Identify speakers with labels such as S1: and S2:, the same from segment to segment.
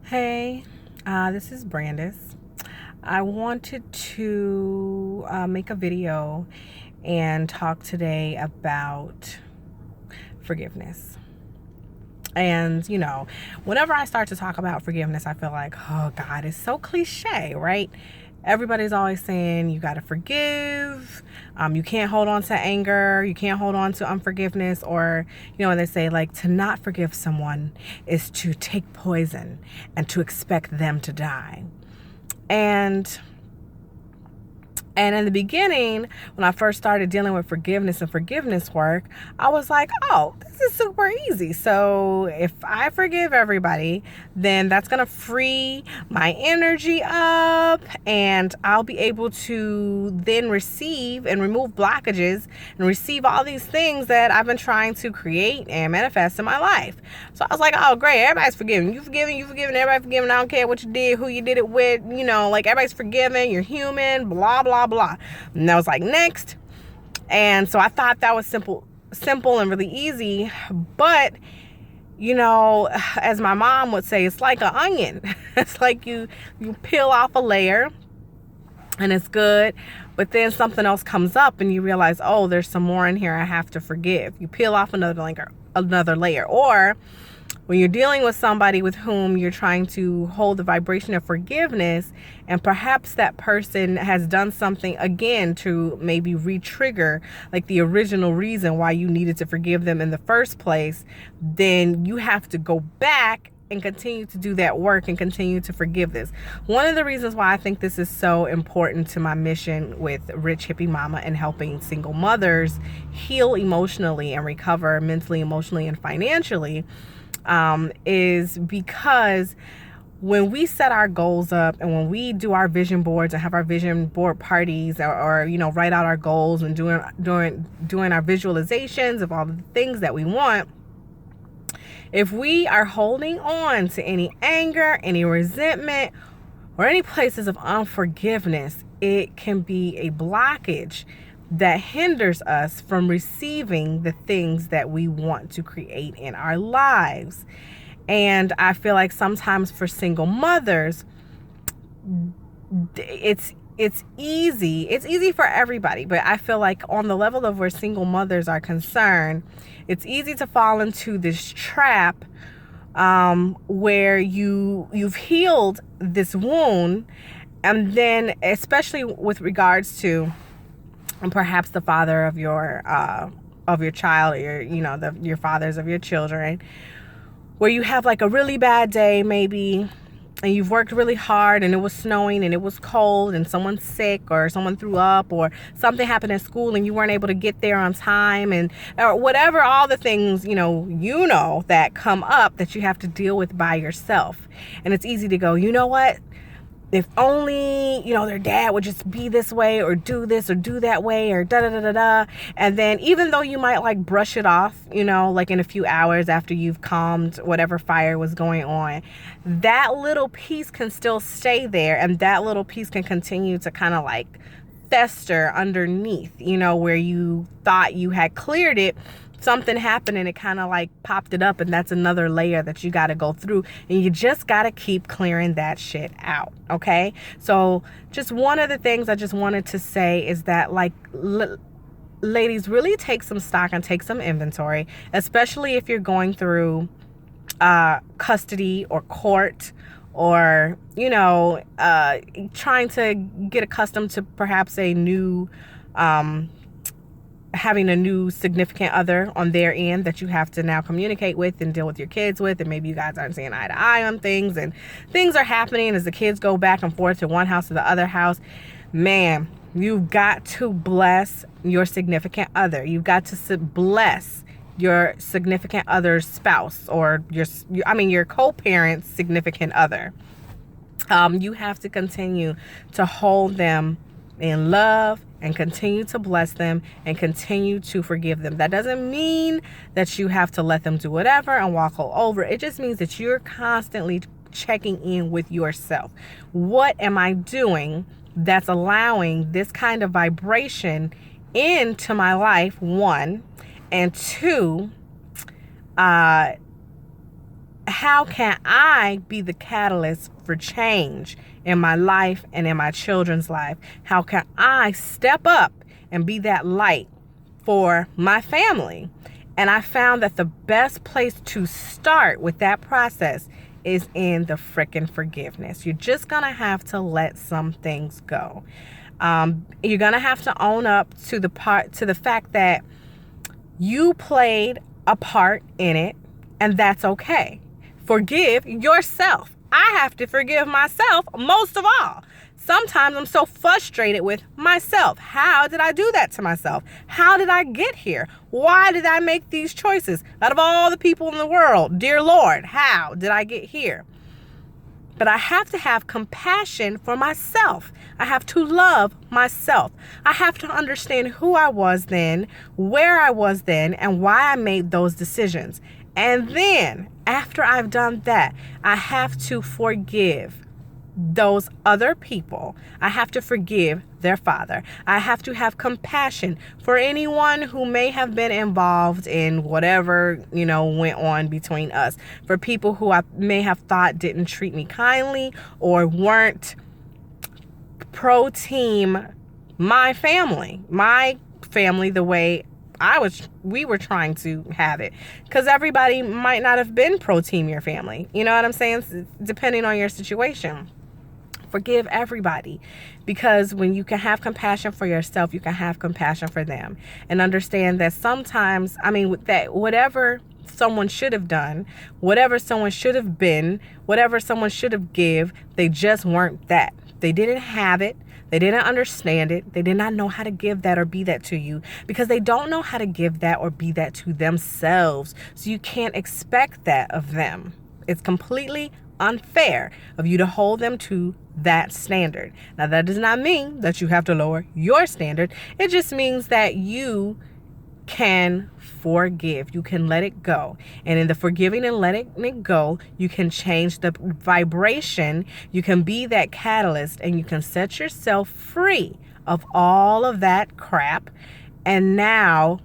S1: Hey, this is Brandis. I wanted to make a video and talk today about forgiveness. And, whenever I start to talk about forgiveness, I feel like, oh God, it's so cliche, right? Everybody's always saying you got to forgive. You can't hold on to anger. You can't hold on to unforgiveness. Or, they say like to not forgive someone is to take poison and to expect them to die. And in the beginning, when I first started dealing with forgiveness and forgiveness work, I was like, oh, this is super easy. So if I forgive everybody, then that's going to free my energy up and I'll be able to then receive and remove blockages and receive all these things that I've been trying to create and manifest in my life. So I was like, oh, great. Everybody's forgiven. You forgiven, everybody forgiven. I don't care what you did, who you did it with, like everybody's forgiven. You're human, blah, blah, blah. And I was like, next. And so I thought that was simple and really easy. But, as my mom would say, it's like an onion. It's like you peel off a layer and it's good. But then something else comes up and you realize, oh, there's some more in here I have to forgive. You peel off another layer. Or when you're dealing with somebody with whom you're trying to hold the vibration of forgiveness, and perhaps that person has done something again to maybe re-trigger like the original reason why you needed to forgive them in the first place, then you have to go back and continue to do that work and continue to forgive this. One of the reasons why I think this is so important to my mission with Rich Hippie Mama and helping single mothers heal emotionally and recover mentally, emotionally, and financially is because when we set our goals up and when we do our vision boards and have our vision board parties or write out our goals and doing our visualizations of all the things that we want, if we are holding on to any anger, any resentment, or any places of unforgiveness, it can be a blockage that hinders us from receiving the things that we want to create in our lives. And I feel like sometimes for single mothers, it's easy for everybody, but I feel like on the level of where single mothers are concerned, it's easy to fall into this trap where you've healed this wound, and then especially with regards to perhaps the father of your child, or your fathers of your children, where you have like a really bad day maybe, and you've worked really hard and it was snowing and it was cold and someone's sick or someone threw up or something happened at school and you weren't able to get there on time, and or whatever, all the things that come up that you have to deal with by yourself. And it's easy to go, you know what, if only, their dad would just be this way or do this or do that way or da da da da da. And then even though you might like brush it off, like in a few hours after you've calmed whatever fire was going on, that little piece can still stay there. And that little piece can continue to kind of like fester underneath, where you thought you had cleared it. Something happened and it kind of like popped it up, and that's another layer that you got to go through, and you just got to keep clearing that shit out. Okay, so just one of the things I just wanted to say is that like ladies, really take some stock and take some inventory, especially if you're going through custody or court, or trying to get accustomed to perhaps a new having a new significant other on their end that you have to now communicate with and deal with your kids with, and maybe you guys aren't seeing eye to eye on things, and things are happening as the kids go back and forth to one house to the other house. Man, you've got to bless your significant other. You've got to bless your significant other's spouse, or your co-parent's significant other. You have to continue to hold them in love and continue to bless them and continue to forgive them. That doesn't mean that you have to let them do whatever and walk all over. It just means that you're constantly checking in with yourself. What am I doing that's allowing this kind of vibration into my life? One, and two, how can I be the catalyst for change in my life and in my children's life? How can I step up and be that light for my family? And I found that the best place to start with that process is in the frickin' forgiveness. You're just gonna have to let some things go. You're gonna have to own up to the fact that you played a part in it, and that's okay. Forgive yourself. I have to forgive myself most of all. Sometimes I'm so frustrated with myself. How did I do that to myself? How did I get here? Why did I make these choices? Out of all the people in the world, dear Lord, how did I get here? But I have to have compassion for myself. I have to love myself. I have to understand who I was then, where I was then, and why I made those decisions. And then, after I've done that, I have to forgive those other people. I have to forgive their father. I have to have compassion for anyone who may have been involved in whatever, went on between us. For people who I may have thought didn't treat me kindly or weren't pro team my family the way we were trying to have it, because everybody might not have been pro team your family. You know what I'm saying? Depending on your situation. Forgive everybody, because when you can have compassion for yourself, you can have compassion for them, and understand that sometimes, that whatever someone should have done, whatever someone should have been, whatever someone should have give, they just weren't that. They didn't have it. They didn't understand it. They did not know how to give that or be that to you, because they don't know how to give that or be that to themselves. So you can't expect that of them. It's completely unfair of you to hold them to that standard. Now, that does not mean that you have to lower your standard. It just means that you can forgive. You can let it go. And in the forgiving and letting it go, you can change the vibration. You can be that catalyst, and you can set yourself free of all of that crap. And now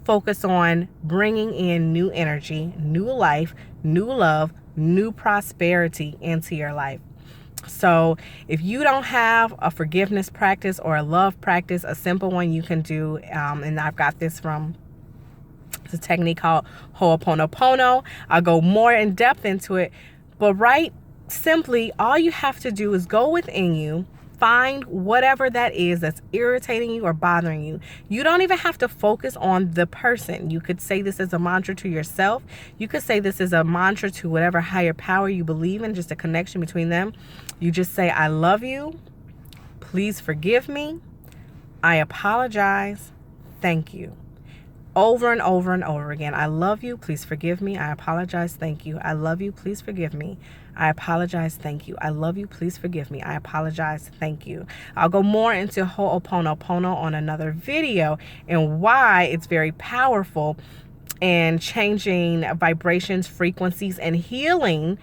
S1: focus on bringing in new energy, new life, new love, new prosperity into your life. So if you don't have a forgiveness practice or a love practice, a simple one you can do, and I've got this from the technique called Ho'oponopono. I'll go more in depth into it, but simply, all you have to do is go within you, find whatever that is that's irritating you or bothering you. You don't even have to focus on the person. You could say this as a mantra to yourself. You could say this as a mantra to whatever higher power you believe in, just a connection between them. You just say, I love you. Please forgive me. I apologize. Thank you. Over and over and over again. I love you. Please forgive me. I apologize. Thank you. I love you. Please forgive me. I apologize. Thank you. I love you. Please forgive me. I apologize. Thank you. I'll go more into Ho'oponopono on another video and why it's very powerful in changing vibrations, frequencies, and healing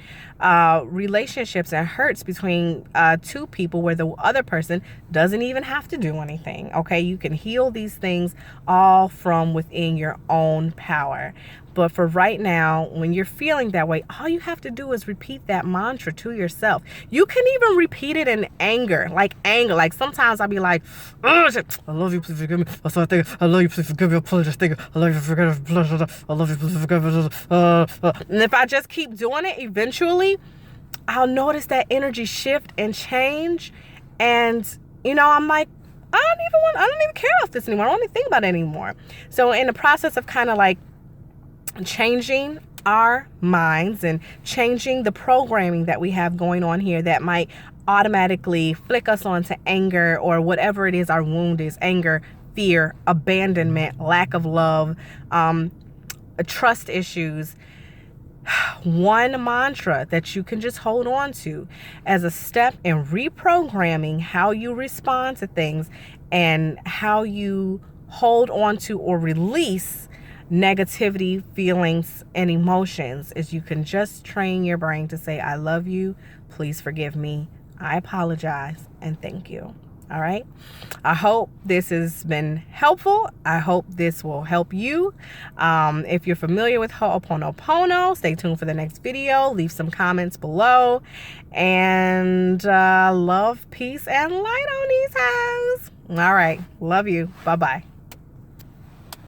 S1: relationships and hurts between two people where the other person doesn't even have to do anything. Okay, you can heal these things all from within your own power. But for right now, when you're feeling that way, all you have to do is repeat that mantra to yourself. You can even repeat it in anger. Like sometimes I'll be like, oh, I love you, please forgive me. I love you, please forgive me. I apologize. Thank you. I love you, forgive me. I love you, please forgive me. And if I just keep doing it, eventually I'll notice that energy shift and change. And, I'm like, I don't even care about this anymore. I don't even think about it anymore. So in the process of kind of like changing our minds and changing the programming that we have going on here that might automatically flick us onto anger or whatever it is our wound is, anger, fear, abandonment, lack of love, trust issues. One mantra that you can just hold on to as a step in reprogramming how you respond to things and how you hold on to or release negativity, feelings, and emotions is you can just train your brain to say, I love you, please forgive me, I apologize, and thank you. All right. I hope this has been helpful. I hope this will help you. If you're familiar with Ho'oponopono, stay tuned for the next video. Leave some comments below. And love, peace, and light on these hoes. All right. Love you. Bye-bye.